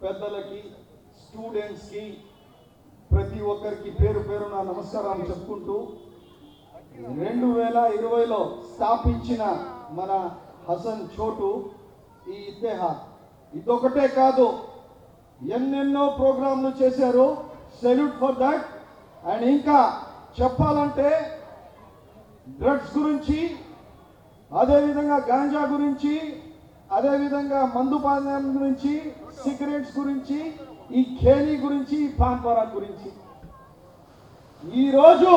పెద్దలకి స్టూడెంట్స్కి ప్రతి ఒక్కరికి పేరు పేరున నమస్కారం చెప్పుకుంటూ 2020లో స్థాపించిన మన హసన్ చోటు ఈ ఇత్తెహాద్ ఇదొకటే కాదు, ఎన్నెన్నో ప్రోగ్రాంలు చేశారు. Salute for that. అండ్ ఇంకా చెప్పాలంటే డ్రగ్స్ గురించి, అదేవిధంగా గాంజా గురించి, అదేవిధంగా మందుపానం గురించి, సిగరెట్స్ గురించి, ఈ ఖేనీ గురించి, ఈ పాన్పరా గురించి ఈరోజు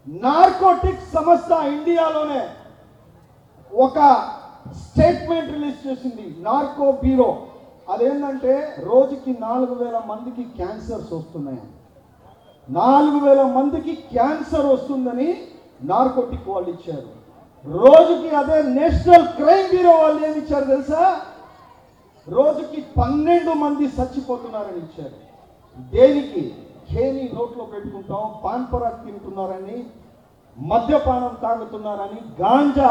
నార్కోటిక్స్ సంస్థ ఇండియాలోనే ఒక స్టేట్మెంట్ రిలీజ్ చేసింది, నార్కో బ్యూరో. అదేంటంటే రోజుకి 4000 మందికి క్యాన్సర్స్ వస్తున్నాయి. 4000 మందికి క్యాన్సర్ వస్తుందని నార్కోటిక్ వాళ్ళు ఇచ్చారు రోజుకి. అదే నేషనల్ క్రైమ్ బ్యూరో వాళ్ళు ఏమి ఇచ్చారు తెలుసా? రోజుకి 12 మంది చచ్చిపోతున్నారని ఇచ్చారు. దేనికి? ఖేని నోట్లో పెట్టుకుంటాం, పాన్పరా తింటున్నారని, మద్యపానం తాగుతున్నారని, గాంజా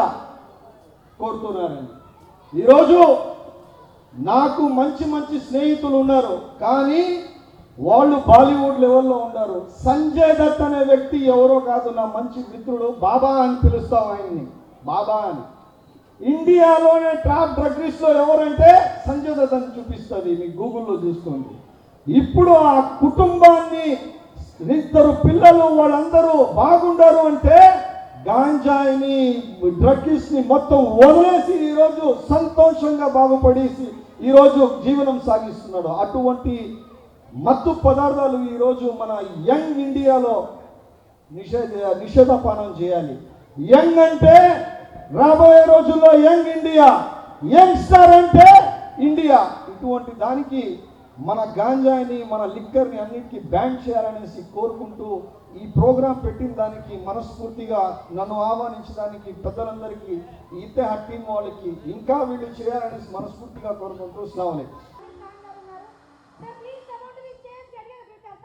కొడుతున్నారని. ఈరోజు నాకు మంచి మంచి స్నేహితులు ఉన్నారు, కానీ వాళ్ళు బాలీవుడ్ లెవెల్లో ఉన్నారు. సంజయ్ దత్ అనే వ్యక్తి ఎవరో కాదు, నా మంచి మిత్రుడు. బాబా అని పిలుస్తాం ఆయన్ని, బాబా అని. ఇండియాలోనే టాప్ డ్రగ్గిస్ట్లో ఎవరంటే సంజయ్ దత్ అని చూపిస్తుంది, మీకు గూగుల్లో చూసుకోండి. ఇప్పుడు ఆ కుటుంబాన్ని, 2 పిల్లలు, వాళ్ళందరూ బాగుండారు అంటే గాంజాయిని, డ్రగ్గిస్ని మొత్తం వదిలేసి ఈరోజు సంతోషంగా బాగుపడేసి ఈరోజు జీవనం సాగిస్తున్నాడు. అటువంటి మత్తు పదార్థాలు ఈరోజు మన యంగ్ ఇండియాలో నిషేధపానం చేయాలి. యంగ్ అంటే రాబోయే రోజుల్లో యంగ్ ఇండియా, యంగ్స్టర్ అంటే ఇండియా. ఇటువంటి దానికి మన గాంజాని, మన లిక్కర్ని అన్నిటికీ బ్యాన్ చేయాలనేసి కోరుకుంటూ ఈ ప్రోగ్రాం పెట్టిన దానికి మనస్ఫూర్తిగా నన్ను ఆహ్వానించడానికి పెద్దలందరికీ, ఈ ఇత్తెహాద్ టీం వాళ్ళకి ఇంకా వీళ్ళు చేయాలనేసి మనస్ఫూర్తిగా కోరుకుంటూ అస్సలాము అలైకుం.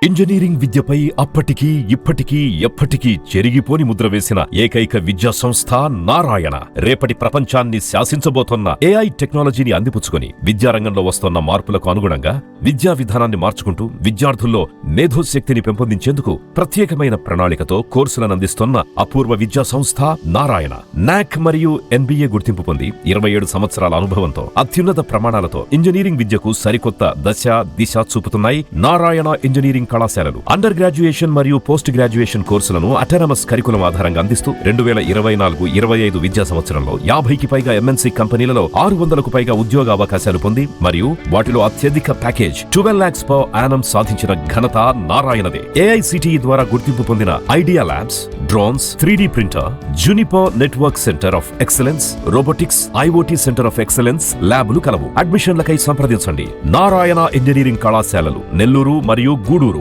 ఇంజనీరింగ్ విద్యపై అప్పటికీ ఇప్పటికీ ఎప్పటికీ చెరిగిపోని ముద్ర వేసిన ఏకైక విద్యా సంస్థ నారాయణ. రేపటి ప్రపంచాన్ని శాసించబోతోన్న ఏఐ టెక్నాలజీని అందిపుచ్చుకొని విద్యారంగంలో వస్తున్న మార్పులకు అనుగుణంగా విద్యా విధానాన్ని మార్చుకుంటూ విద్యార్థుల్లో మేధోశక్తిని పెంపొందించేందుకు ప్రత్యేకమైన ప్రణాళికతో కోర్సులను అందిస్తున్న అపూర్వ విద్యా సంస్థ నారాయణ. నాక్ మరియు NBA గుర్తింపు పొంది 27 సంవత్సరాల అనుభవంతో అత్యున్నత ప్రమాణాలతో ఇంజనీరింగ్ విద్యకు సరికొత్త దశ దిశ చూపుతున్నాయి నారాయణ ఇంజనీరింగ్ కళాశాలలు. అండర్ గ్రాడ్యుయేషన్ మరియు పోస్ట్ గ్రాడ్యుయేషన్ కోర్సులను అటానమస్ కరికులం ఆధారంగా అందిస్తూ 2024-25 విద్యా సంవత్సరంలో 50కి పైగా MNC కంపెనీలలో 600కు పైగా ఉద్యోగ అవకాశాలు పొంది మరియు వాటిలో అత్యధిక ప్యాకేజ్ 12 lakhs per annum సాధించిన ఘనత నారాయణదే. AICTE ద్వారా గుర్తింపు పొందిన idea labs, drones, 3D printer, Juniper network centre of excellence, robotics, IoT centre of excellence ల్యాబులు కలవు. అడ్మిషన్లకై సంప్రదించండి. నారాయణ ఇంజనీరింగ్ కళాశాలలు నెల్లూరు మరియు గూడూరు.